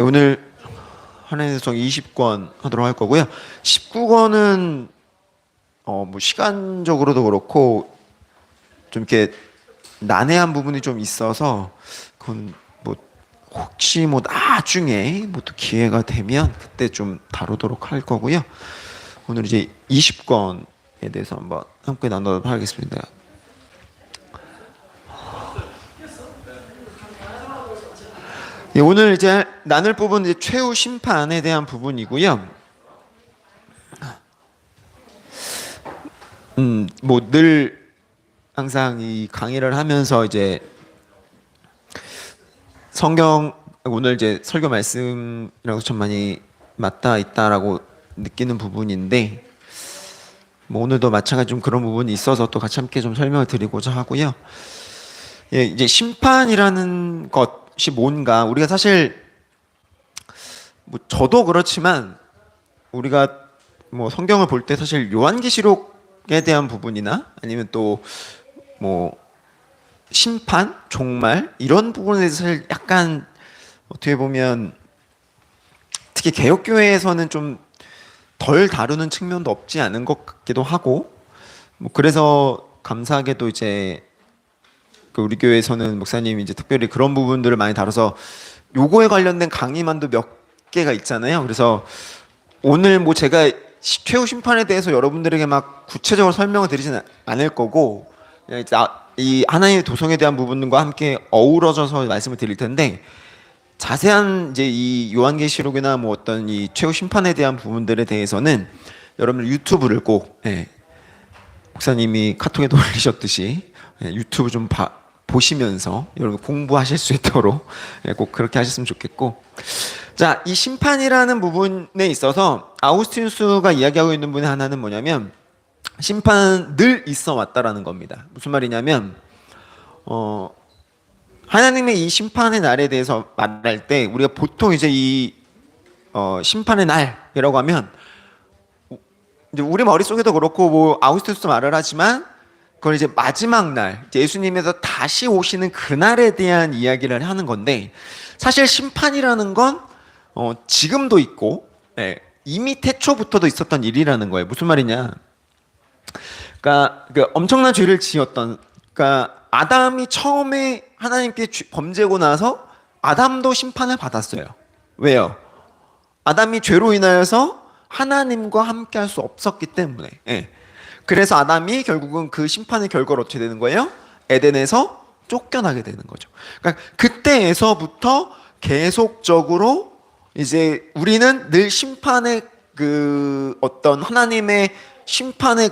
오늘 한해성 20권 하도록 할 거고요. 19권은 뭐 시간적으로도 그렇고 좀 이렇게 난해한 부분이 좀 있어서 그건 뭐 혹시 뭐 나중에 뭐 또 기회가 되면 그때 좀 다루도록 할 거고요. 오늘 이제 20권에 대해서 한번 함께 나누도록 하겠습니다. 예, 오늘 이제 나눌 부분은 이제 최후 심판에 대한 부분이고요. 뭐 늘 항상 이 강의를 하면서 이제 성경 오늘 이제 설교 말씀이라고 참 많이 맞닿아 있다라고 느끼는 부분인데 뭐 오늘도 마찬가지 좀 그런 부분이 있어서 또 같이 함께 좀 설명을 드리고자 하고요. 예, 이제 심판이라는 것이 뭔가 우리가 사실 뭐 저도 그렇지만 우리가 뭐 성경을 볼 때 사실 요한계시록에 대한 부분이나 아니면 또 뭐 심판, 종말 이런 부분에 대해서 사실 약간 어떻게 보면 특히 개혁교회에서는 좀 덜 다루는 측면도 없지 않은 것 같기도 하고 뭐 그래서 감사하게도 이제 그 우리 교회에서는 목사님이 이제 특별히 그런 부분들을 많이 다뤄서 요거에 관련된 강의만도 몇 개가 있잖아요. 그래서 오늘 뭐 제가 최후 심판에 대해서 여러분들에게 막 구체적으로 설명을 드리진 않을 거고 이 하나님의 도성에 대한 부분과 함께 어우러져서 말씀을 드릴 텐데 자세한 이제 이 요한계시록이나 뭐 어떤 이 최후 심판에 대한 부분들에 대해서는 여러분들 유튜브를 꼭 목사님이 카톡에도 올리셨듯이 유튜브 좀 보시면서 여러분 공부하실 수 있도록 꼭 그렇게 하셨으면 좋겠고, 자, 이 심판이라는 부분에 있어서 아우구스티누스가 이야기하고 있는 부분의 하나는 뭐냐면 심판은 늘 있어 왔다라는 겁니다. 무슨 말이냐면 하나님의 이 심판의 날에 대해서 말할 때 우리가 보통 이제 이 심판의 날이라고 하면 이제 우리 머릿속에도 그렇고 뭐 아우구스티누스도 말을 하지만 그걸 이제 마지막 날 예수님에서 다시 오시는 그날에 대한 이야기를 하는 건데 사실 심판이라는 건 지금도 있고 이미 태초부터도 있었던 일이라는 거예요. 무슨 말이냐? 그러니까 엄청난 죄를 지었던, 그러니까 아담이 처음에 하나님께 범죄하고 나서 아담도 심판을 받았어요. 왜요? 아담이 죄로 인하여서 하나님과 함께할 수 없었기 때문에. 그래서 아담이 결국은 그 심판의 결과로 어떻게 되는 거예요? 에덴에서 쫓겨나게 되는 거죠. 그러니까 그때에서부터 계속적으로 이제 우리는 늘 심판의 그 어떤 하나님의 심판의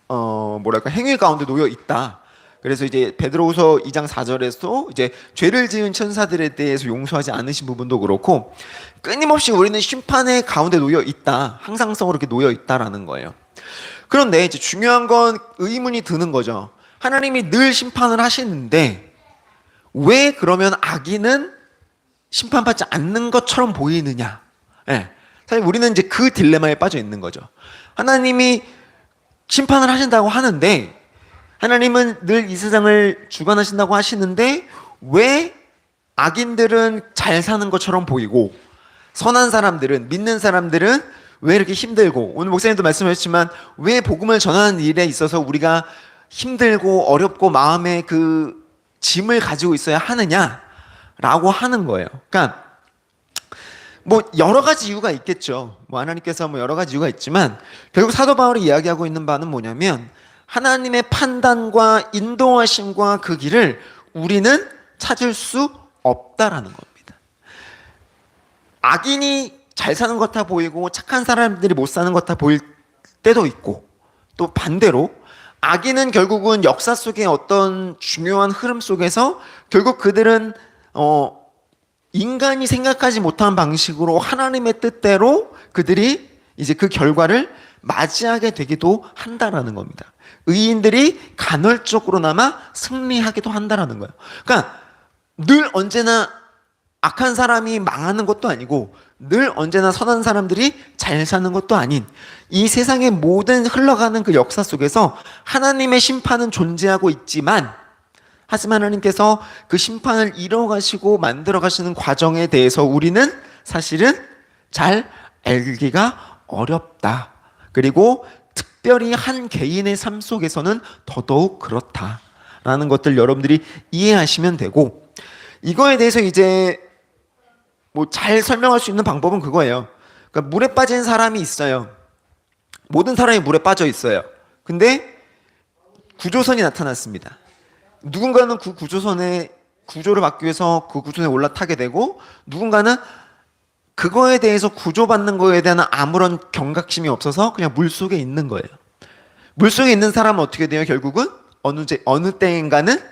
뭐랄까 행위 가운데 놓여 있다. 그래서 이제 베드로후서 2장 4절에서 이제 죄를 지은 천사들에 대해서 용서하지 않으신 부분도 그렇고 끊임없이 우리는 심판의 가운데 놓여 있다. 항상성으로 이렇게 놓여 있다라는 거예요. 그런데 이제 중요한 건 의문이 드는 거죠. 하나님이 늘 심판을 하시는데 왜 그러면 악인은 심판받지 않는 것처럼 보이느냐? 사실 우리는 이제 그 딜레마에 빠져 있는 거죠. 하나님이 심판을 하신다고 하는데 하나님은 늘 이 세상을 주관하신다고 하시는데 왜 악인들은 잘 사는 것처럼 보이고 선한 사람들은, 믿는 사람들은 왜 이렇게 힘들고, 오늘 목사님도 말씀하셨지만 왜 복음을 전하는 일에 있어서 우리가 힘들고 어렵고 마음에 그 짐을 가지고 있어야 하느냐라고 하는 거예요. 그러니까 뭐 여러 가지 이유가 있겠죠. 뭐 하나님께서 뭐 여러 가지 이유가 있지만 결국 사도 바울이 이야기하고 있는 바는 뭐냐면 하나님의 판단과 인도하심과 그 길을 우리는 찾을 수 없다라는 겁니다. 악인이 잘 사는 것 같아 보이고 착한 사람들이 못 사는 것 같아 보일 때도 있고 또 반대로 악인은 결국은 역사 속의 어떤 중요한 흐름 속에서 결국 그들은 인간이 생각하지 못한 방식으로 하나님의 뜻대로 그들이 이제 그 결과를 맞이하게 되기도 한다라는 겁니다. 의인들이 간헐적으로나마 승리하기도 한다라는 거예요. 그러니까 늘 언제나 악한 사람이 망하는 것도 아니고 늘 언제나 선한 사람들이 잘 사는 것도 아닌 이 세상의 모든 흘러가는 그 역사 속에서 하나님의 심판은 존재하고 있지만 하지만 하나님께서 그 심판을 이뤄가시고 만들어가시는 과정에 대해서 우리는 사실은 잘 알기가 어렵다. 그리고 특별히 한 개인의 삶 속에서는 더더욱 그렇다라는 것들 여러분들이 이해하시면 되고, 이거에 대해서 이제 뭐 잘 설명할 수 있는 방법은 그거예요. 그러니까 물에 빠진 사람이 있어요. 모든 사람이 물에 빠져 있어요. 근데 구조선이 나타났습니다. 누군가는 그 구조선의 구조를 막기 위해서 그 구조선에 올라타게 되고, 누군가는 그거에 대해서 구조받는 거에 대한 아무런 경각심이 없어서 그냥 물속에 있는 거예요. 물속에 있는 사람은 어떻게 돼요? 결국은 어느 때인가는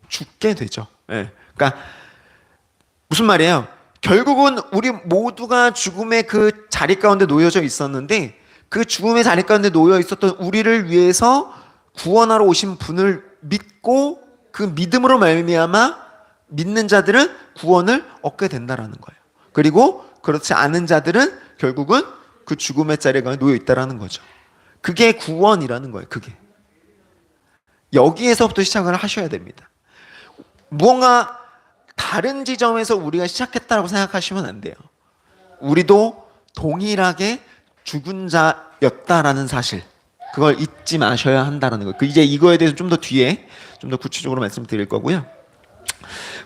죽게 되죠. 예. 그러니까 무슨 말이에요? 결국은 우리 모두가 죽음의 그 자리 가운데 놓여져 있었는데, 그 죽음의 자리 가운데 놓여 있었던 우리를 위해서 구원하러 오신 분을 믿고 그 믿음으로 말미암아 믿는 자들은 구원을 얻게 된다라는 거예요. 그리고 그렇지 않은 자들은 결국은 그 죽음의 자리에 놓여 있다라는 거죠. 그게 구원이라는 거예요. 그게 여기에서부터 시작을 하셔야 됩니다. 무언가 다른 지점에서 우리가 시작했다고 생각하시면 안 돼요. 우리도 동일하게 죽은 자였다라는 사실, 그걸 잊지 마셔야 한다는 거예요. 이제 이거에 대해서 좀 더 뒤에 좀 더 구체적으로 말씀드릴 거고요.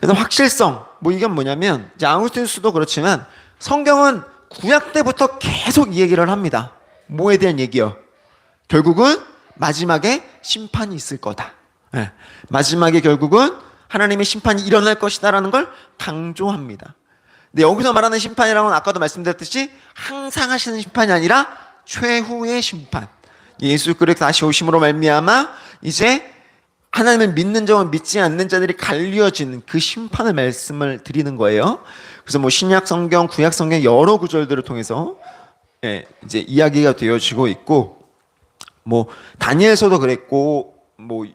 그래서 확실성, 뭐 이게 뭐냐면, 이제 아우구스티누스도 그렇지만 성경은 구약 때부터 계속 이 얘기를 합니다. 뭐에 대한 얘기요? 결국은 마지막에 심판이 있을 거다. 네. 마지막에 결국은 하나님의 심판이 일어날 것이다라는 걸 강조합니다. 근데 여기서 말하는 심판이라고는 아까도 말씀드렸듯이 항상 하시는 심판이 아니라 최후의 심판. 예수 그리스도 다시 오심으로 말미암아 이제 하나님을 믿는 자와 믿지 않는 자들이 갈려지는 그 심판을 말씀을 드리는 거예요. 그래서 뭐 신약 성경, 구약 성경 여러 구절들을 통해서 이제 이야기가 되어지고 있고, 뭐 다니엘서도 그랬고, 뭐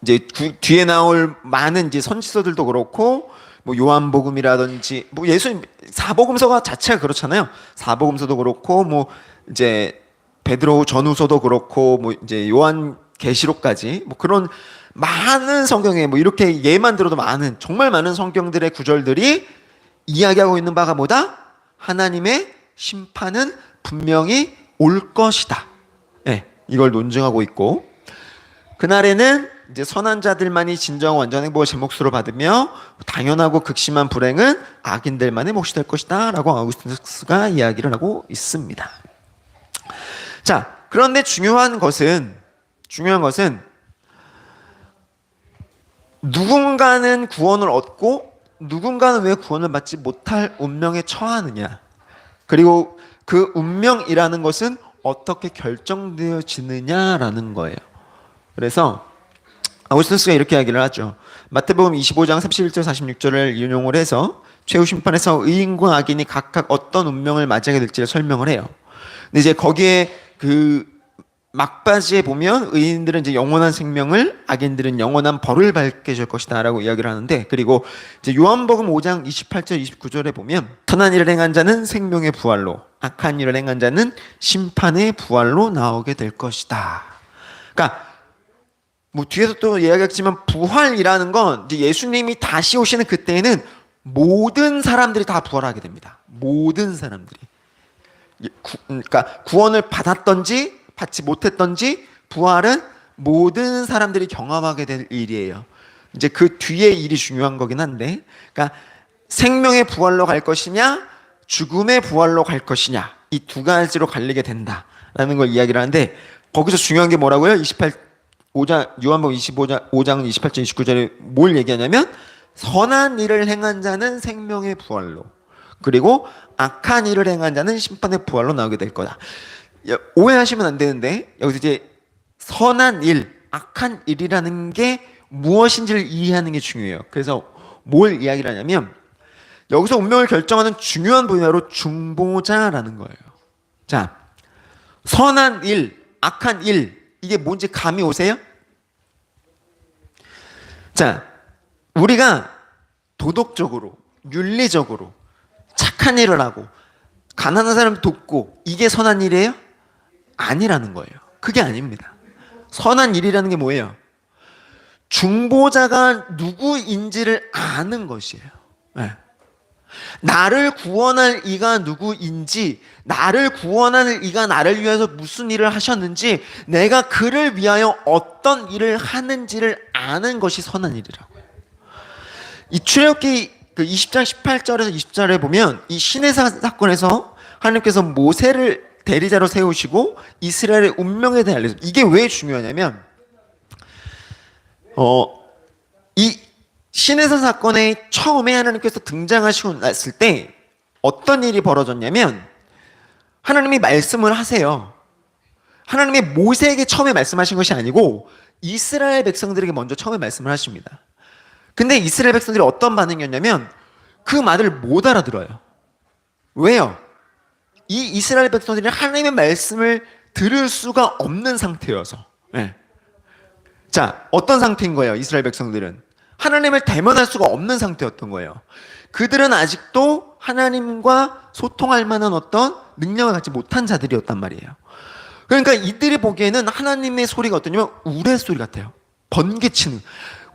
이제 뒤에 나올 많은 이제 선지서들도 그렇고, 뭐 요한복음이라든지 뭐 예수님 사복음서가 자체가 그렇잖아요. 사복음서도 그렇고, 뭐 이제 베드로 전후서도 그렇고, 뭐 이제 요한 계시록까지 뭐 그런 많은 성경에 뭐 이렇게 예만 들어도 많은, 정말 많은 성경들의 구절들이 이야기하고 있는 바가 뭐다? 하나님의 심판은 분명히 올 것이다. 네, 이걸 논증하고 있고, 그날에는 이제 선한 자들만이 진정 완전 행복을 제 몫으로 받으며 당연하고 극심한 불행은 악인들만의 몫이 될 것이다 라고 아우구스티누스가 이야기를 하고 있습니다. 자, 그런데 중요한 것은 누군가는 구원을 얻고 누군가는 왜 구원을 받지 못할 운명에 처하느냐, 그리고 그 운명이라는 것은 어떻게 결정되어지느냐라는 거예요. 그래서 아우구스티누스가 이렇게 이야기를 하죠. 마태복음 25장 31절 46절을 인용을 해서 최후 심판에서 의인과 악인이 각각 어떤 운명을 맞이하게 될지를 설명을 해요. 근데 이제 거기에 그 막바지에 보면 의인들은 이제 영원한 생명을, 악인들은 영원한 벌을 받게 줄 것이다라고 이야기를 하는데, 그리고 이제 요한복음 5장 28절 29절에 보면 선한 일을 행한 자는 생명의 부활로, 악한 일을 행한 자는 심판의 부활로 나오게 될 것이다. 그러니까 뭐 뒤에서 또 이야기했지만 부활이라는 건 이제 예수님이 다시 오시는 그때에는 모든 사람들이 다 부활하게 됩니다. 모든 사람들이. 그러니까 구원을 받았던지 받지 못했던지 부활은 모든 사람들이 경험하게 될 일이에요. 이제 그 뒤에 일이 중요한 거긴 한데, 그러니까 생명의 부활로 갈 것이냐 죽음의 부활로 갈 것이냐, 이 두 가지로 갈리게 된다라는 걸 이야기를 하는데, 거기서 중요한 게 뭐라고요? 5장 요한복음 5장 28절 29절에 뭘 얘기하냐면, 선한 일을 행한 자는 생명의 부활로, 그리고 악한 일을 행한 자는 심판의 부활로 나오게 될 거다. 오해하시면 안 되는데, 여기서 이제 선한 일, 악한 일이라는 게 무엇인지를 이해하는 게 중요해요. 그래서 뭘 이야기를 하냐면, 여기서 운명을 결정하는 중요한 분야로 중보자라는 거예요. 자, 선한 일, 악한 일, 이게 뭔지 감이 오세요? 자, 우리가 도덕적으로, 윤리적으로 착한 일을 하고 가난한 사람 돕고 이게 선한 일이에요? 아니라는 거예요. 그게 아닙니다. 선한 일이라는 게 뭐예요? 중보자가 누구인지를 아는 것이에요. 네. 나를 구원할 이가 누구인지, 나를 구원할 이가 나를 위해서 무슨 일을 하셨는지, 내가 그를 위하여 어떤 일을 하는지를 아는 것이 선한 일이라고요. 이 출애굽기 20장 18절에서 20절에 보면 이 시내사 사건에서 하나님께서 모세를 대리자로 세우시고 이스라엘의 운명에 대해 알려줍니다. 이게 왜 중요하냐면 이 시내사 사건에 처음에 하나님께서 등장하시고 났을 때 어떤 일이 벌어졌냐면 하나님이 말씀을 하세요. 하나님이 모세에게 처음에 말씀하신 것이 아니고 이스라엘 백성들에게 먼저 처음에 말씀을 하십니다. 근데 이스라엘 백성들이 어떤 반응이었냐면 그 말을 못 알아들어요. 왜요? 이 이스라엘 백성들이 하나님의 말씀을 들을 수가 없는 상태여서. 네. 자, 어떤 상태인 거예요? 이스라엘 백성들은 하나님을 대면할 수가 없는 상태였던 거예요. 그들은 아직도 하나님과 소통할 만한 어떤 능력을 갖지 못한 자들이었단 말이에요. 그러니까 이들이 보기에는 하나님의 소리가 어떠냐면 우레소리 같아요. 번개치는.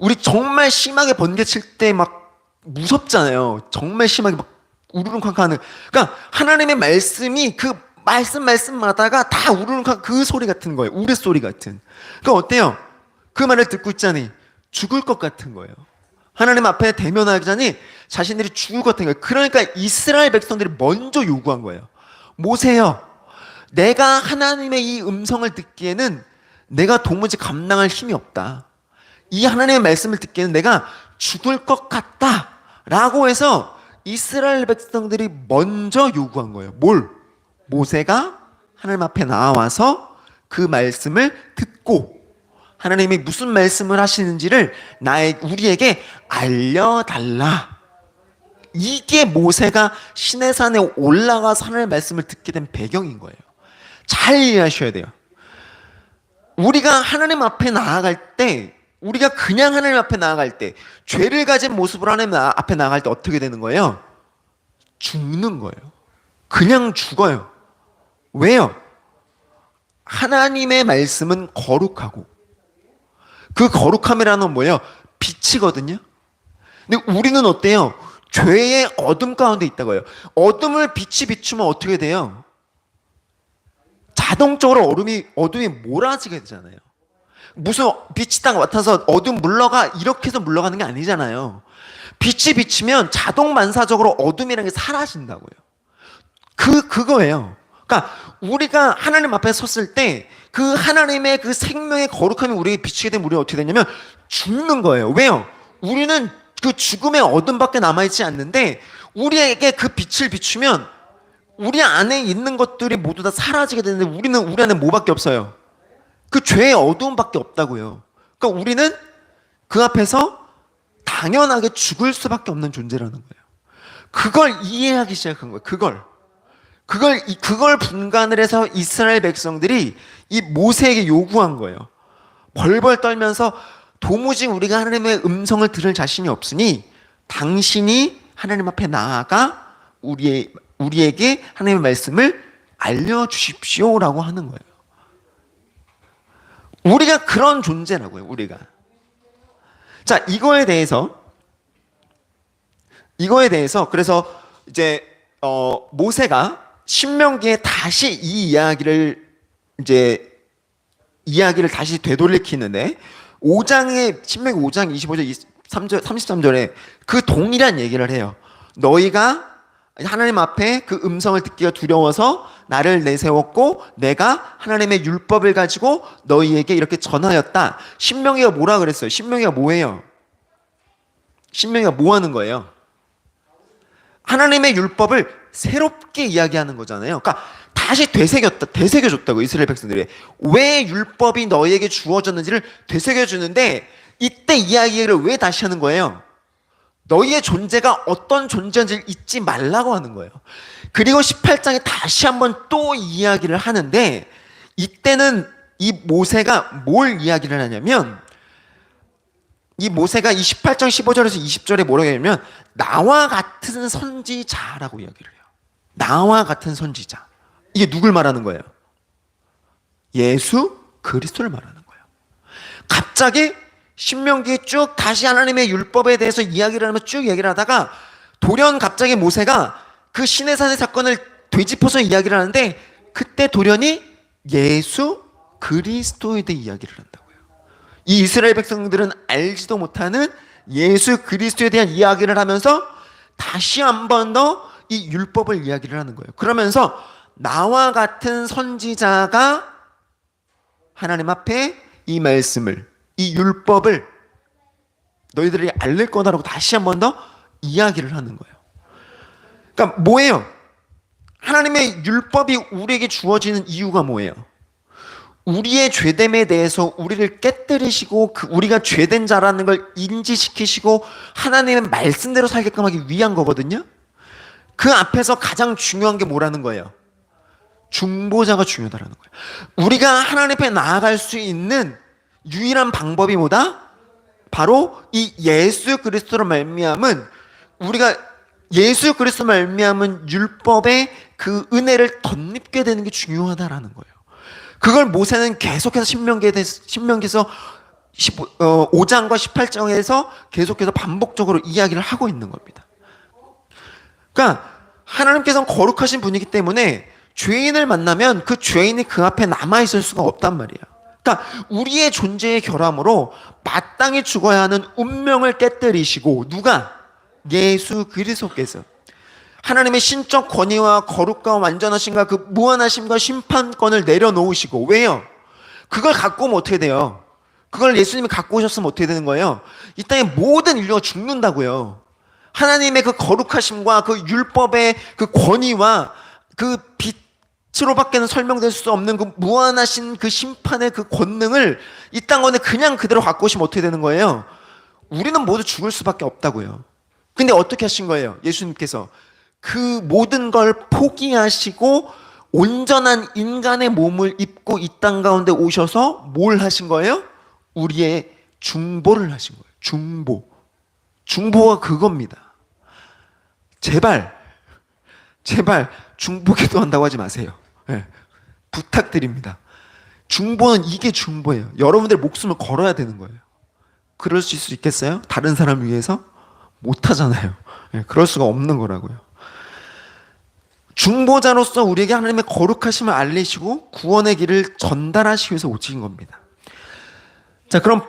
우리 정말 심하게 번개칠 때 막 무섭잖아요. 정말 심하게 막 우르릉쾅쾅 하는. 그러니까 하나님의 말씀이 그 말씀마다가 다 우르릉쾅 그 소리 같은 거예요. 우레소리 같은. 그러니까 어때요? 그 말을 듣고 있자니 죽을 것 같은 거예요. 하나님 앞에 대면하자니 자신들이 죽을 것 같은 거예요. 그러니까 이스라엘 백성들이 먼저 요구한 거예요. 모세요, 내가 하나님의 이 음성을 듣기에는 내가 도무지 감당할 힘이 없다. 이 하나님의 말씀을 듣기에는 내가 죽을 것 같다 라고 해서 이스라엘 백성들이 먼저 요구한 거예요. 뭘? 모세가 하나님 앞에 나와서 그 말씀을 듣고 하나님이 무슨 말씀을 하시는지를 우리에게 알려달라. 이게 모세가 시내산에 올라가서 하나님의 말씀을 듣게 된 배경인 거예요. 잘 이해하셔야 돼요. 우리가 하나님 앞에 나아갈 때, 우리가 그냥 하나님 앞에 나아갈 때, 죄를 가진 모습으로 하나님 앞에 나아갈 때 어떻게 되는 거예요? 죽는 거예요. 그냥 죽어요. 왜요? 하나님의 말씀은 거룩하고 그 거룩함이라는 건 뭐예요? 빛이거든요. 근데 우리는 어때요? 죄의 어둠 가운데 있다고 해요. 어둠을 빛이 비추면 어떻게 돼요? 자동적으로 어둠이 몰아지게 되잖아요. 무슨 빛이 딱 맡아서 어둠 물러가 이렇게 해서 물러가는 게 아니잖아요. 빛이 비치면 자동 반사적으로 어둠이라는 게 사라진다고요. 그거예요. 그러니까 우리가 하나님 앞에 섰을 때 그 하나님의 그 생명의 거룩함이 우리에게 비치게 되면 우리가 어떻게 되냐면 죽는 거예요. 왜요? 우리는 그 죽음의 어둠밖에 남아있지 않는데 우리에게 그 빛을 비추면 우리 안에 있는 것들이 모두 다 사라지게 되는데 우리 안에 뭐밖에 없어요? 그 죄의 어두움밖에 없다고요. 그러니까 우리는 그 앞에서 당연하게 죽을 수밖에 없는 존재라는 거예요. 그걸 이해하기 시작한 거예요. 그걸 분간을 해서 이스라엘 백성들이 이 모세에게 요구한 거예요. 벌벌 떨면서 도무지 우리가 하나님의 음성을 들을 자신이 없으니 당신이 하나님 앞에 나아가 우리에게 하나님의 말씀을 알려주십시오라고 하는 거예요. 우리가 그런 존재라고요. 우리가. 자, 이거에 대해서 그래서 이제 모세가 신명기에 다시 이 이야기를 다시 되돌리키는데 5장에 신명기 5장 25절 33절에 그 동일한 얘기를 해요. 너희가 하나님 앞에 그 음성을 듣기가 두려워서 나를 내세웠고 내가 하나님의 율법을 가지고 너희에게 이렇게 전하였다. 신명기가 뭐라 그랬어요? 신명기가 뭐예요? 신명기가 뭐 하는 거예요? 하나님의 율법을 새롭게 이야기하는 거잖아요. 그러니까 다시 되새겨줬다고 이스라엘 백성들이. 왜 율법이 너희에게 주어졌는지를 되새겨주는데 이때 이야기를 왜 다시 하는 거예요? 너희의 존재가 어떤 존재인지를 잊지 말라고 하는 거예요. 그리고 18장에 다시 한번 또 이야기를 하는데 이때는 이 모세가 뭘 이야기를 하냐면 이 모세가 이 18장 15절에서 20절에 뭐라고 하냐면 나와 같은 선지자라고 이야기를 해요. 나와 같은 선지자. 이게 누굴 말하는 거예요? 예수 그리스도를 말하는 거예요. 갑자기 신명기에 쭉 다시 하나님의 율법에 대해서 이야기를 하면서 쭉 얘기를 하다가 돌연 갑자기 모세가 그 시내산의 사건을 되짚어서 이야기를 하는데, 그때 돌연이 예수 그리스도에 대해 이야기를 한다고요. 이 이스라엘 백성들은 알지도 못하는 예수 그리스도에 대한 이야기를 하면서 다시 한 번 더 이 율법을 이야기를 하는 거예요. 그러면서 나와 같은 선지자가 하나님 앞에 이 말씀을, 이 율법을 너희들이 알릴 거다라고 다시 한 번 더 이야기를 하는 거예요. 그러니까 뭐예요? 하나님의 율법이 우리에게 주어지는 이유가 뭐예요? 우리의 죄됨에 대해서 우리를 깨뜨리시고 우리가 죄된 자라는 걸 인지시키시고 하나님의 말씀대로 살게끔 하기 위한 거거든요. 그 앞에서 가장 중요한 게 뭐라는 거예요? 중보자가 중요하다라는 거예요. 우리가 하나님 앞에 나아갈 수 있는 유일한 방법이 뭐다? 바로 이 예수 그리스도로 말미암은, 우리가 예수 그리스도 말미암은 율법의 그 은혜를 덧입게 되는 게 중요하다라는 거예요. 그걸 모세는 계속해서 신명기에서 5장과 18장에서 계속해서 반복적으로 이야기를 하고 있는 겁니다. 그러니까 하나님께서는 거룩하신 분이기 때문에 죄인을 만나면 그 죄인이 그 앞에 남아있을 수가 없단 말이야. 그러니까 우리의 존재의 결함으로 마땅히 죽어야 하는 운명을 깨뜨리시고, 누가? 예수 그리스도께서 하나님의 신적 권위와 거룩과 완전하심과 그 무한하심과 심판권을 내려놓으시고. 왜요? 그걸 갖고 오면 어떻게 돼요? 그걸 예수님이 갖고 오셨으면 어떻게 되는 거예요? 이 땅의 모든 인류가 죽는다고요. 하나님의 그 거룩하심과 그 율법의 그 권위와 그 빛으로밖에는 설명될 수 없는 그 무한하신 그 심판의 그 권능을 이 땅 가운데 그냥 그대로 갖고 오시면 어떻게 되는 거예요? 우리는 모두 죽을 수밖에 없다고요. 근데 어떻게 하신 거예요? 예수님께서 그 모든 걸 포기하시고 온전한 인간의 몸을 입고 이 땅 가운데 오셔서 뭘 하신 거예요? 우리의 중보를 하신 거예요. 중보. 중보가 그겁니다. 제발 중보 기도한다고 하지 마세요. 네, 부탁드립니다. 중보는 이게 중보예요. 여러분들의 목숨을 걸어야 되는 거예요. 그럴 수 있겠어요? 다른 사람을 위해서? 못하잖아요. 네, 그럴 수가 없는 거라고요. 중보자로서 우리에게 하나님의 거룩하심을 알리시고 구원의 길을 전달하시기 위해서 오신 겁니다. 자, 그럼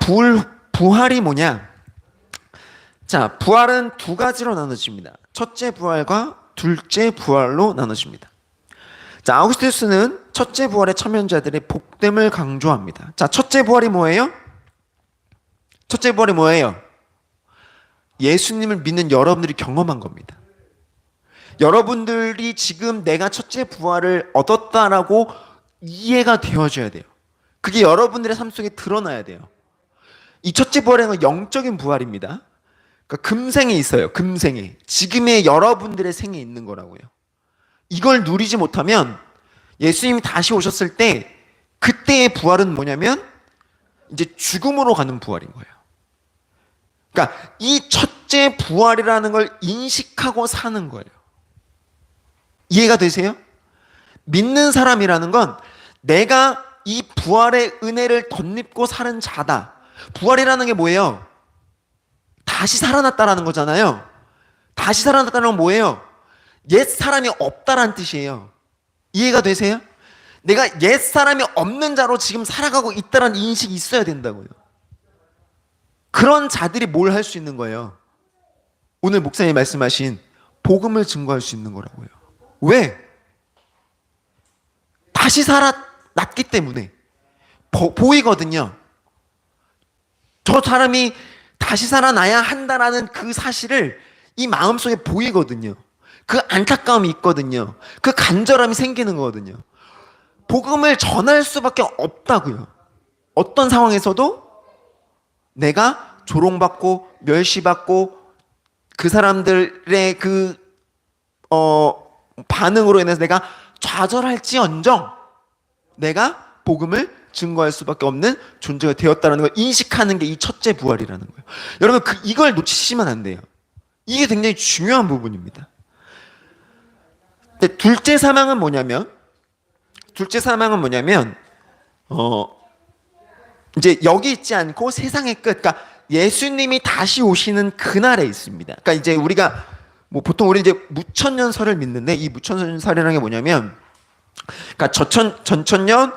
부활이 뭐냐? 자, 부활은 두 가지로 나눠집니다. 첫째 부활과 둘째 부활로 나눠집니다. 자, 아우구스티누스는 첫째 부활의 참여자들의 복됨을 강조합니다. 자, 첫째 부활이 뭐예요? 첫째 부활이 뭐예요? 예수님을 믿는 여러분들이 경험한 겁니다. 여러분들이 지금 내가 첫째 부활을 얻었다라고 이해가 되어져야 돼요. 그게 여러분들의 삶 속에 드러나야 돼요. 이 첫째 부활은 영적인 부활입니다. 그러니까 금생에 있어요. 금생에. 지금의 여러분들의 생에 있는 거라고요. 이걸 누리지 못하면 예수님이 다시 오셨을 때 그때의 부활은 뭐냐면 이제 죽음으로 가는 부활인 거예요. 그러니까 이 첫째 부활이라는 걸 인식하고 사는 거예요. 이해가 되세요? 믿는 사람이라는 건 내가 이 부활의 은혜를 덧입고 사는 자다. 부활이라는 게 뭐예요? 다시 살아났다라는 거잖아요. 다시 살아났다는 건 뭐예요? 옛 사람이 없다라는 뜻이에요. 이해가 되세요? 내가 옛 사람이 없는 자로 지금 살아가고 있다라는 인식이 있어야 된다고요. 그런 자들이 뭘 할 수 있는 거예요? 오늘 목사님이 말씀하신 복음을 증거할 수 있는 거라고요. 왜? 다시 살아났기 때문에 보이거든요. 저 사람이 다시 살아나야 한다라는 그 사실을 이 마음속에 보이거든요. 그 안타까움이 있거든요. 그 간절함이 생기는 거거든요. 복음을 전할 수밖에 없다고요. 어떤 상황에서도 내가 조롱받고 멸시받고 그 사람들의 그 반응으로 인해서 내가 좌절할지언정 내가 복음을 증거할 수밖에 없는 존재가 되었다는 걸 인식하는 게 이 첫째 부활이라는 거예요. 여러분 이걸 놓치시면 안 돼요. 이게 굉장히 중요한 부분입니다. 근데 둘째 사망은 뭐냐면 이제 여기 있지 않고 세상의 끝, 그러니까 예수님이 다시 오시는 그날에 있습니다. 그러니까 이제 우리가 뭐 보통 우리 이제 무천년설을 믿는데, 이 무천년설이라는 게 뭐냐면, 그러니까 전천년,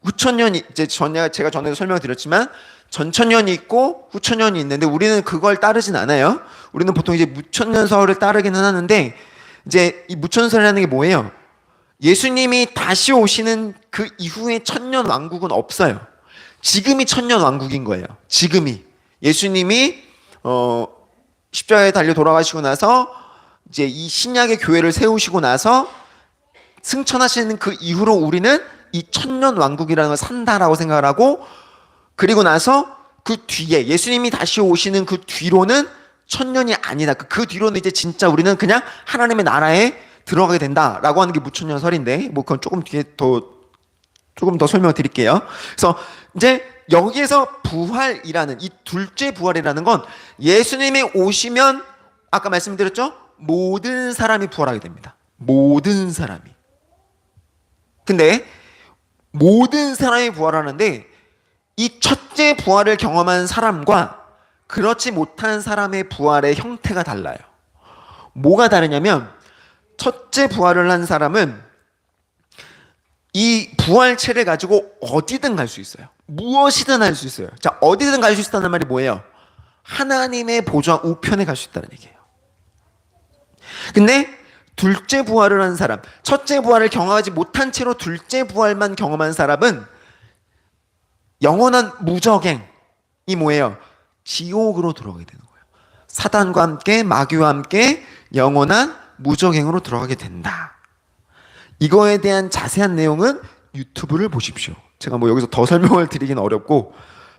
후천년이 이제 제가 전에도 설명을 드렸지만 전천년이 있고 후천년이 있는데, 우리는 그걸 따르진 않아요. 우리는 보통 이제 무천년설을 따르기는 하는데, 이제 이 무천년설이라는 게 뭐예요? 예수님이 다시 오시는 그 이후에 천년 왕국은 없어요. 지금이 천년 왕국인 거예요. 지금이 예수님이 십자가에 달려 돌아가시고 나서 이제 이 신약의 교회를 세우시고 나서 승천하시는 그 이후로 우리는 이 천년 왕국이라는 걸 산다라고 생각을 하고, 그리고 나서 그 뒤에 예수님이 다시 오시는 그 뒤로는 천년이 아니다. 그 뒤로는 이제 진짜 우리는 그냥 하나님의 나라에 들어가게 된다라고 하는 게 무천년설인데, 뭐 그건 조금 뒤에 조금 더 설명을 드릴게요. 그래서 이제 여기에서 부활이라는, 이 둘째 부활이라는 건 예수님이 오시면 아까 말씀드렸죠? 모든 사람이 부활하게 됩니다. 모든 사람이. 근데 모든 사람이 부활하는데, 이 첫째 부활을 경험한 사람과 그렇지 못한 사람의 부활의 형태가 달라요. 뭐가 다르냐면, 첫째 부활을 한 사람은 이 부활체를 가지고 어디든 갈 수 있어요. 무엇이든 할 수 있어요. 자, 어디든 갈 수 있다는 말이 뭐예요? 하나님의 보좌 우편에 갈 수 있다는 얘기예요. 근데 둘째 부활을 한 사람, 첫째 부활을 경험하지 못한 채로 둘째 부활만 경험한 사람은 영원한 무적행이 뭐예요? 지옥으로 들어가게 되는 거예요. 사단과 함께, 마귀와 함께 영원한 무적행으로 들어가게 된다. 이거에 대한 자세한 내용은 유튜브를 보십시오. 제가 뭐 여기서 더 설명을 드리긴 어렵고,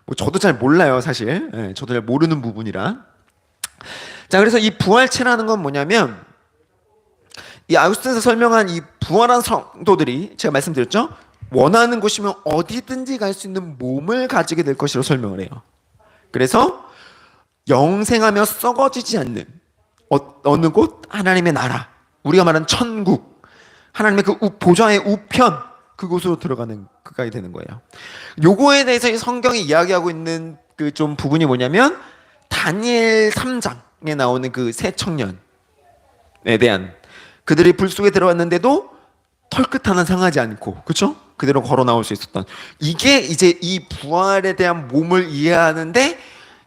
뭐 저도 잘 몰라요, 사실. 네, 저도 잘 모르는 부분이라. 자, 그래서 이 부활체라는 건 뭐냐면, 이 아우스트에서 설명한 이 부활한 성도들이 제가 말씀드렸죠? 원하는 곳이면 어디든지 갈 수 있는 몸을 가지게 될 것이라고 설명을 해요. 그래서 영생하며 썩어지지 않는 어느 곳? 하나님의 나라, 우리가 말하는 천국, 하나님의 그 보좌의 우편, 그곳으로 들어가는 그까지 되는 거예요. 요거에 대해서 이 성경이 이야기하고 있는 그 좀 부분이 뭐냐면, 다니엘 3장에 나오는 그 새 청년에 대한, 그들이 불 속에 들어왔는데도 털끝 하나 상하지 않고, 그렇죠? 그대로 걸어 나올 수 있었던, 이게 이제 이 부활에 대한 몸을 이해하는데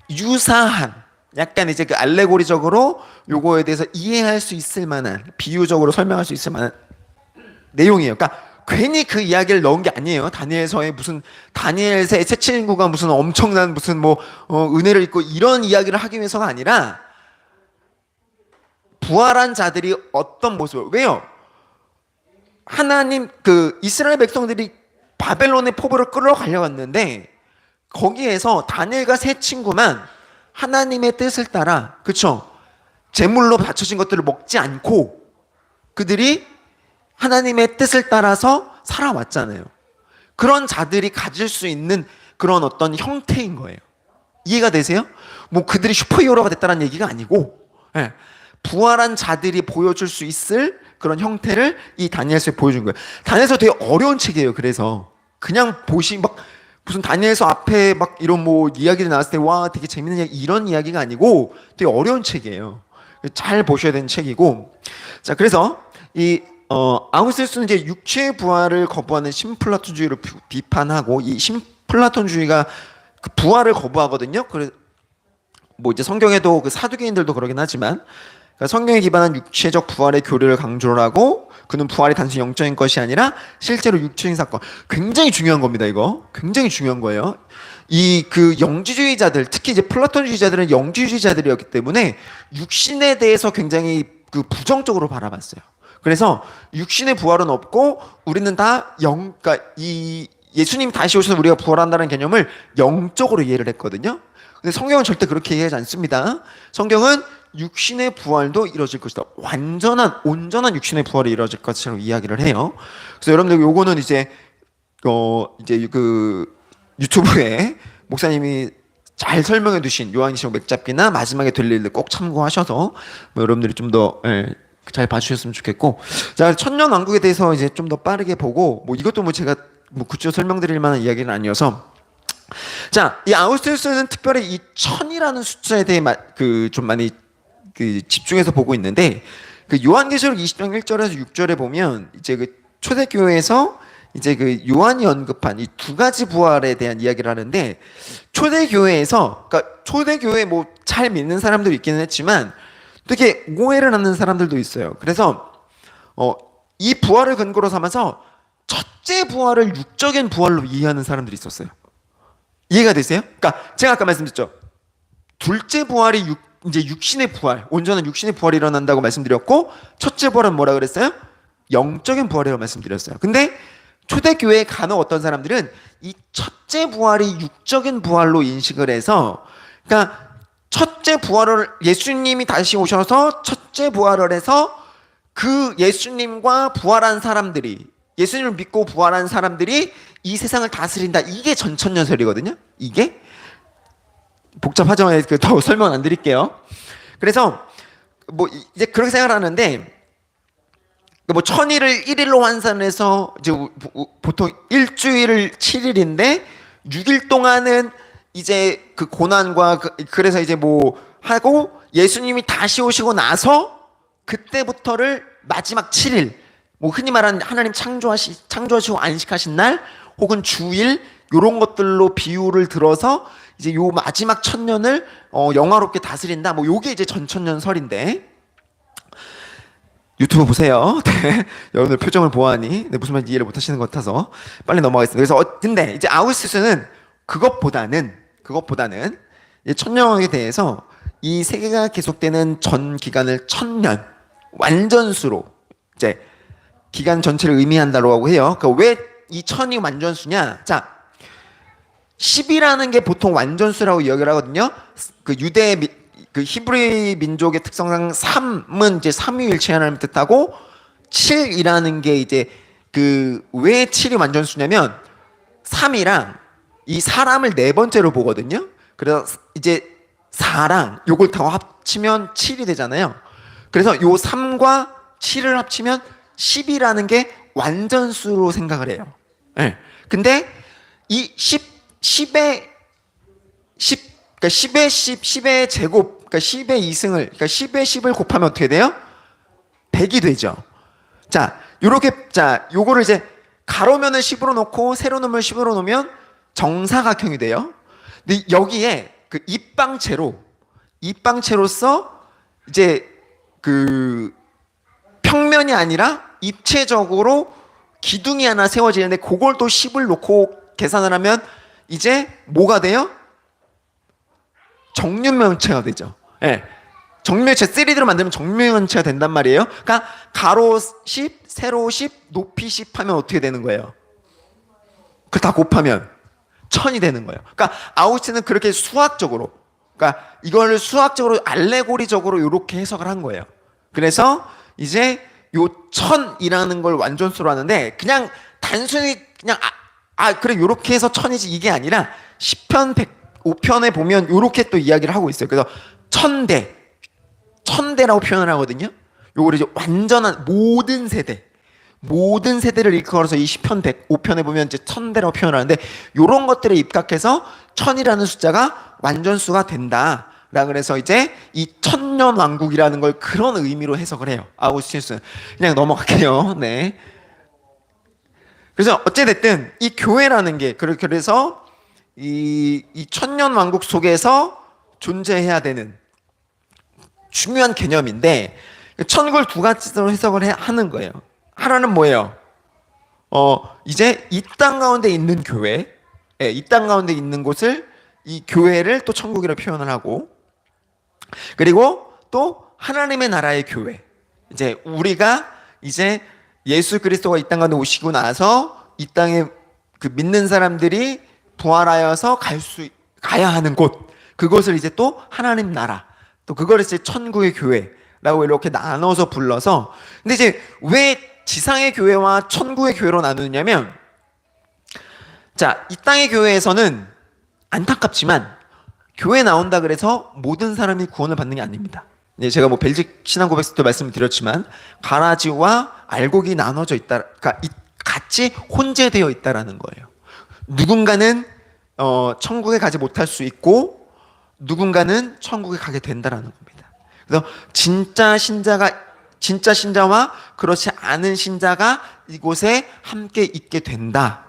유사한, 약간 이제 그 알레고리적으로 요거에 대해서 이해할 수 있을 만한, 비유적으로 설명할 수 있을 만한 내용이에요. 그러니까 괜히 그 이야기를 넣은 게 아니에요. 다니엘서에 무슨 다니엘서의 새 친구가 무슨 엄청난 무슨 뭐 은혜를 입고 이런 이야기를 하기 위해서가 아니라, 부활한 자들이 어떤 모습을, 왜요? 하나님 그 이스라엘 백성들이 바벨론의 포로를 끌어가려고 했는데, 거기에서 다니엘과 세 친구만 하나님의 뜻을 따라, 그렇죠? 제물로 바쳐진 것들을 먹지 않고 그들이 하나님의 뜻을 따라서 살아왔잖아요. 그런 자들이 가질 수 있는 그런 어떤 형태인 거예요. 이해가 되세요? 뭐 그들이 슈퍼히어로가 됐다는 얘기가 아니고, 예, 부활한 자들이 보여줄 수 있을 그런 형태를 이 다니엘서에 보여준 거예요. 다니엘서 되게 어려운 책이에요. 그래서 그냥 막 무슨 다니엘서 앞에 막 이런 뭐 이야기들 나왔을 때 와 되게 재밌는 이야기, 이런 이야기가 아니고 되게 어려운 책이에요. 잘 보셔야 되는 책이고. 자, 그래서 이 아우구스티누스는 이제 육체의 부활을 거부하는 신플라톤주의를 비판하고, 이 신플라톤주의가 그 부활을 거부하거든요. 그래서 뭐 이제 성경에도 그 사두개인들도 그러긴 하지만, 그러니까 성경에 기반한 육체적 부활의 교리를 강조를 하고, 그는 부활이 단순히 영적인 것이 아니라 실제로 육체적인 사건. 굉장히 중요한 겁니다. 이거 굉장히 중요한 거예요. 이 그 영지주의자들, 특히 이제 플라톤주의자들은 영지주의자들이었기 때문에 육신에 대해서 굉장히 그 부정적으로 바라봤어요. 그래서 육신의 부활은 없고 우리는 다 그러니까 이 예수님이 다시 오셔서 우리가 부활한다는 개념을 영적으로 이해를 했거든요. 근데 성경은 절대 그렇게 이해하지 않습니다. 성경은 육신의 부활도 이루어질 것이다. 온전한 육신의 부활이 이루어질 것처럼 이야기를 해요. 그래서 여러분들 요거는 이제 그 유튜브에 목사님이 잘 설명해 두신 요한계시록 맥잡기나 마지막에 될 일들 꼭 참고하셔서 뭐 여러분들이 좀 더 잘 봐주셨으면 좋겠고. 자, 천년 왕국에 대해서 이제 좀 더 빠르게 보고, 뭐 이것도 뭐 제가 뭐 구체적으로 설명드릴 만한 이야기는 아니어서 자, 이 아우스티우스는 특별히 이 천이라는 숫자에 대해 좀 많이 집중해서 보고 있는데, 그 요한계시록 20장 1절에서 6절에 보면 이제 그 초대교회에서 이제 그 요한이 언급한 이 두 가지 부활에 대한 이야기를 하는데, 초대교회에서, 그러니까 초대교회 뭐 잘 믿는 사람도 있기는 했지만 되게 오해를 하는 사람들도 있어요. 그래서 이 부활을 근거로 삼아서 첫째 부활을 육적인 부활로 이해하는 사람들이 있었어요. 이해가 되세요? 그러니까 제가 아까 말씀드렸죠. 둘째 부활이 이제 육신의 부활, 온전한 육신의 부활이 일어난다고 말씀드렸고, 첫째 부활은 뭐라 그랬어요? 영적인 부활이라고 말씀드렸어요. 근데 초대교회에 간혹 어떤 사람들은 이 첫째 부활이 육적인 부활로 인식을 해서, 그러니까 첫째 부활을 예수님이 다시 오셔서 첫째 부활을 해서 그 예수님과 부활한 사람들이, 예수님을 믿고 부활한 사람들이 이 세상을 다스린다. 이게 전천년설이거든요. 이게 복잡하죠. 더 설명 안 드릴게요. 그래서 뭐 이제 그렇게 생각하는데, 뭐 천일을 1일로 환산해서 이제 보통 일주일을 7일인데 6일 동안은 이제 그 고난과 그래서 이제 뭐 하고, 예수님이 다시 오시고 나서 그때부터를 마지막 7일, 뭐 흔히 말하는 하나님 창조하시고 안식하신 날 혹은 주일, 요런 것들로 비유를 들어서 이제 요 마지막 천년을 영화롭게 다스린다. 뭐 요게 이제 전천년설인데, 유튜브 보세요. 네. 여러분들 표정을 보아하니 무슨 말인지 이해를 못 하시는 것 같아서 빨리 넘어가겠습니다. 그래서 근데 이제 아우구스티누스는 그것보다는 이 천년왕국에 대해서 이 세계가 계속되는 전 기간을 천년 완전수로 이제 기간 전체를 의미한다고 해요. 그러니까 왜 이 천이 완전수냐? 자, 10이라는 게 보통 완전수라고 이야기를 하거든요. 그 유대 그 히브리 민족의 특성상 3은 이제 삼위일체 하나님을 뜻하고, 7이라는 게 이제 그 왜 7이 완전수냐면 3이랑 이 사람을 네 번째로 보거든요. 그래서 이제 4랑 요걸 다 합치면 7이 되잖아요. 그래서 요 3과 7을 합치면 10이라는 게 완전수로 생각을 해요. 네. 근데 이 10의 10, 그러니까 10의 10, 10의 제곱, 그러니까 10의 2승을, 그러니까 10의 10을 곱하면 어떻게 돼요? 100이 되죠. 자, 요렇게, 자, 요거를 이제 가로면을 10으로 놓고 세로놈을 10으로 놓으면 정사각형이 돼요. 근데 여기에 그 입방체로서 이제 그 평면이 아니라 입체적으로 기둥이 하나 세워지는데, 그걸 또 10을 놓고 계산을 하면 이제 뭐가 돼요? 정육면체가 되죠. 예. 정육면체 3D로 만들면 정육면체가 된단 말이에요. 그러니까 가로 10, 세로 10, 높이 10 하면 어떻게 되는 거예요? 그걸 다 곱하면 천이 되는 거예요. 그러니까 아우구스티누스는 그렇게 수학적으로, 그러니까 이걸 수학적으로 알레고리적으로 이렇게 해석을 한 거예요. 그래서 이제 요 천이라는 걸 완전수로 하는데, 그냥 단순히 그냥 그래 요렇게 해서 천이지 이게 아니라 10편 105편에 보면 요렇게 또 이야기를 하고 있어요. 그래서 천대라고 표현을 하거든요. 요걸 이제 완전한 모든 세대를 일컬어서 이 10편 105편에 보면 이제 천대라고 표현을 하는데, 요런 것들에 입각해서 천이라는 숫자가 완전수가 된다. 라 그래서 이제 이 천년 왕국이라는 걸 그런 의미로 해석을 해요. 아우구스티누스는. 그냥 넘어갈게요. 네. 그래서 어찌됐든 이 교회라는 게 그래서 이 천년 왕국 속에서 존재해야 되는 중요한 개념인데, 천국을 두 가지로 해석을 하는 거예요. 하나는 뭐예요? 이제 이 땅 가운데 있는 교회, 이 땅 가운데 있는 곳을, 이 교회를 또 천국이라고 표현을 하고, 그리고 또 하나님의 나라의 교회, 이제 우리가 이제 예수 그리스도가 이 땅 가운데 오시고 나서 이 땅에 그 믿는 사람들이 부활하여서 가야 하는 곳, 그것을 이제 또 하나님 나라, 또 그걸 이제 천국의 교회라고 이렇게 나눠서 불러서. 근데 이제 왜 지상의 교회와 천국의 교회로 나누냐면, 자, 이 땅의 교회에서는 안타깝지만 교회 나온다 그래서 모든 사람이 구원을 받는 게 아닙니다. 제가 뭐 벨직 신앙 고백서 때 말씀을 드렸지만, 가라지와 알곡이 나눠져 있다, 그러니까 같이 혼재되어 있다라는 거예요. 누군가는 천국에 가지 못할 수 있고 누군가는 천국에 가게 된다라는 겁니다. 그래서 진짜 신자와 그렇지 않은 신자가 이곳에 함께 있게 된다.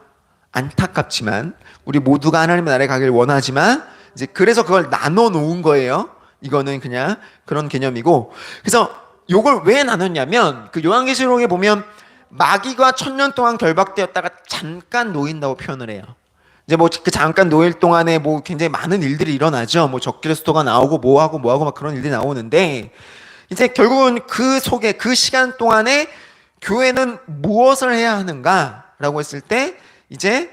안타깝지만 우리 모두가 하나님의 나라에 가길 원하지만 이제 그래서 그걸 나눠 놓은 거예요. 이거는 그냥 그런 개념이고. 그래서 요걸 왜 나눴냐면 그 요한계시록에 보면 마귀가 1000년 동안 결박되었다가 잠깐 놓인다고 표현을 해요. 이제 뭐 그 잠깐 놓일 동안에 뭐 굉장히 많은 일들이 일어나죠. 뭐 적그리스도가 나오고 뭐하고 막 그런 일들이 나오는데 이제 결국은 그 속에 그 시간 동안에 교회는 무엇을 해야 하는가라고 했을 때 이제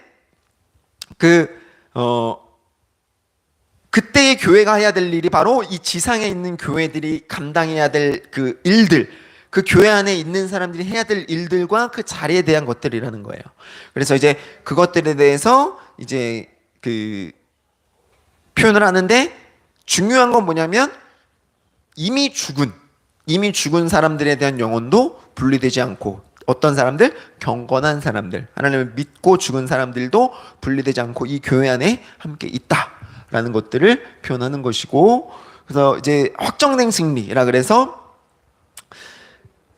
그때의 교회가 해야 될 일이 바로 이 지상에 있는 교회들이 감당해야 될 그 일들, 그 교회 안에 있는 사람들이 해야 될 일들과 그 자리에 대한 것들이라는 거예요. 그래서 이제 그것들에 대해서 이제 그 표현을 하는데 중요한 건 뭐냐면 이미 죽은 사람들에 대한 영혼도 분리되지 않고 어떤 사람들? 경건한 사람들, 하나님을 믿고 죽은 사람들도 분리되지 않고 이 교회 안에 함께 있다라는 것들을 표현하는 것이고, 그래서 이제 확정된 승리라 그래서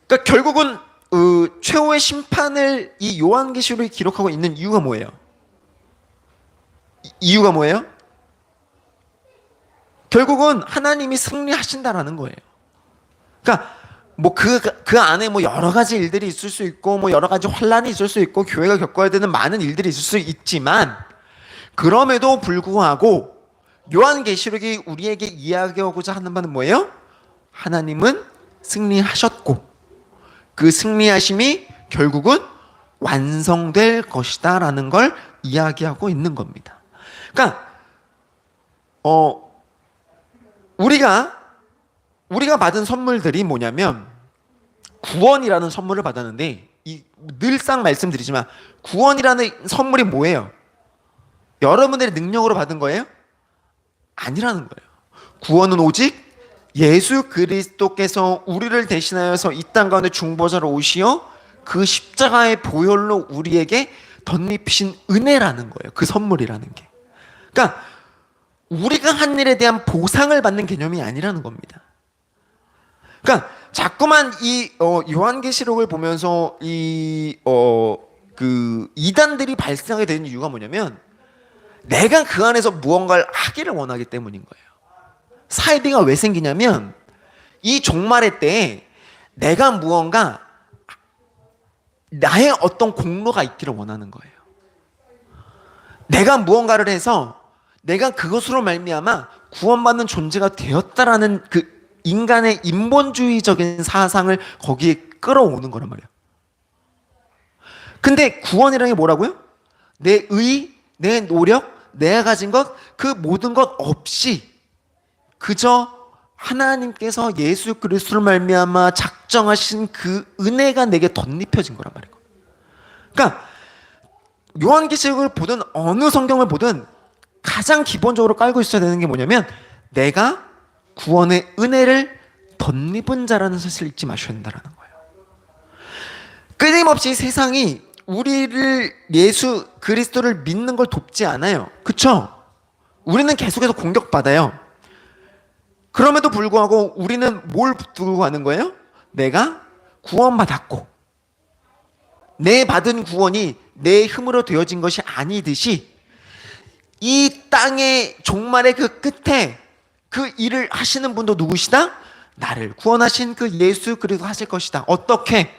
그러니까 결국은 최후의 심판을 이 요한계시록이 기록하고 있는 이유가 뭐예요? 이유가 뭐예요? 결국은 하나님이 승리하신다라는 거예요. 그러니까 뭐 그 안에 뭐 여러 가지 일들이 있을 수 있고 뭐 여러 가지 환란이 있을 수 있고 교회가 겪어야 되는 많은 일들이 있을 수 있지만 그럼에도 불구하고 요한계시록이 우리에게 이야기하고자 하는 바는 뭐예요? 하나님은 승리하셨고 그 승리하심이 결국은 완성될 것이다라는 걸 이야기하고 있는 겁니다. 그러니까 우리가 받은 선물들이 뭐냐면 구원이라는 선물을 받았는데 늘상 말씀드리지만 구원이라는 선물이 뭐예요? 여러분들의 능력으로 받은 거예요? 아니라는 거예요. 구원은 오직 예수 그리스도께서 우리를 대신하여서 이 땅 가운데 중보자로 오시어 그 십자가의 보혈로 우리에게 덧입히신 은혜라는 거예요. 그 선물이라는 게. 그러니까 우리가 한 일에 대한 보상을 받는 개념이 아니라는 겁니다. 그러니까 자꾸만 이 요한계시록을 보면서 그 이단들이 발생하게 되는 이유가 뭐냐면 내가 그 안에서 무언가를 하기를 원하기 때문인 거예요. 사이비가 왜 생기냐면 이 종말의 때에 내가 무언가 나의 어떤 공로가 있기를 원하는 거예요. 내가 무언가를 해서 내가 그것으로 말미암아 구원받는 존재가 되었다라는 그 인간의 인본주의적인 사상을 거기에 끌어오는 거란 말이에요. 근데 구원이라는 게 뭐라고요? 내 의, 내 노력, 내가 가진 것, 그 모든 것 없이 그저 하나님께서 예수 그리스도를 말미암아 작정하신 그 은혜가 내게 덧입혀진 거란 말이에요. 그러니까 요한계시록을 보든 어느 성경을 보든 가장 기본적으로 깔고 있어야 되는 게 뭐냐면 내가 구원의 은혜를 덧입은 자라는 사실을 잊지 마셔야 된다는 거예요. 끊임없이 세상이 우리를 예수 그리스도를 믿는 걸 돕지 않아요. 그렇죠? 우리는 계속해서 공격받아요. 그럼에도 불구하고 우리는 뭘 붙들고 가는 거예요? 내가 구원받았고 내 받은 구원이 내 힘으로 되어진 것이 아니듯이 이 땅의 종말의 그 끝에 그 일을 하시는 분도 누구시다? 나를 구원하신 그 예수 그리스도 하실 것이다. 어떻게?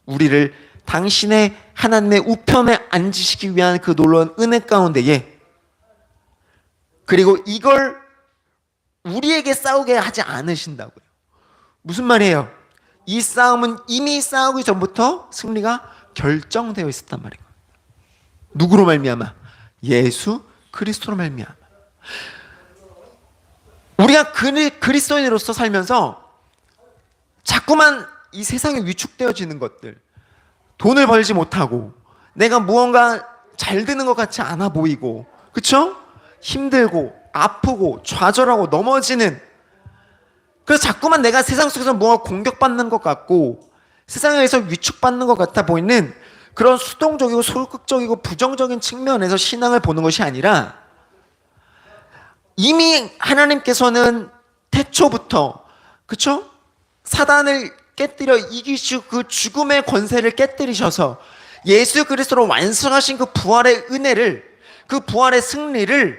우리를 당신의 하나님의 우편에 앉으시기 위한 그 놀라운 은혜 가운데에 그리고 이걸 우리에게 싸우게 하지 않으신다고요. 무슨 말이에요? 이 싸움은 이미 싸우기 전부터 승리가 결정되어 있었단 말이에요. 누구로 말미암아? 예수 그리스도로 말미암아. 우리가 그리스도인으로서 살면서 자꾸만 이 세상에 위축되어지는 것들, 돈을 벌지 못하고 내가 무언가 잘 되는 것 같지 않아 보이고, 그쵸? 힘들고 아프고 좌절하고 넘어지는, 그래서 자꾸만 내가 세상 속에서 무언가 공격받는 것 같고 세상에서 위축받는 것 같아 보이는 그런 수동적이고 소극적이고 부정적인 측면에서 신앙을 보는 것이 아니라 이미 하나님께서는 태초부터, 그쵸? 사단을 깨뜨려 이기시고 그 죽음의 권세를 깨뜨리셔서 예수 그리스도로 완성하신 그 부활의 은혜를, 그 부활의 승리를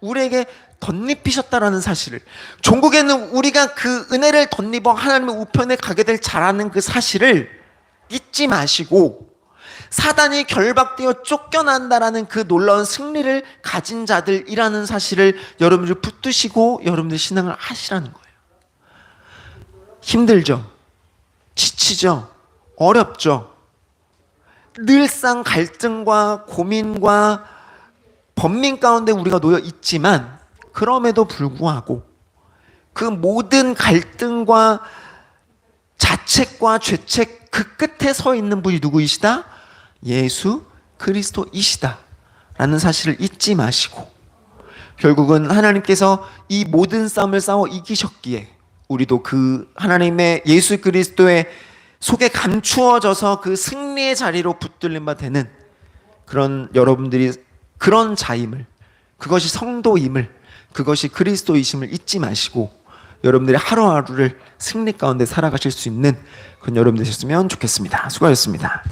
우리에게 덧입히셨다라는 사실을, 종국에는 우리가 그 은혜를 덧입어 하나님의 우편에 가게 될 자라는 그 사실을 잊지 마시고, 사단이 결박되어 쫓겨난다라는 그 놀라운 승리를 가진 자들이라는 사실을 여러분들 붙드시고 여러분들 신앙을 하시라는 거예요. 힘들죠? 지치죠? 어렵죠? 늘상 갈등과 고민과 번민 가운데 우리가 놓여 있지만, 그럼에도 불구하고 그 모든 갈등과 자책과 죄책 그 끝에 서 있는 분이 누구이시다? 예수 그리스도이시다 라는 사실을 잊지 마시고, 결국은 하나님께서 이 모든 싸움을 싸워 이기셨기에 우리도 그 하나님의 예수 그리스도의 속에 감추어져서 그 승리의 자리로 붙들림 바 되는 그런 여러분들이 그런 자임을, 그것이 성도임을, 그것이 그리스도이심을 잊지 마시고 여러분들의 하루하루를 승리 가운데 살아가실 수 있는 그런 여러분 되셨으면 좋겠습니다. 수고하셨습니다.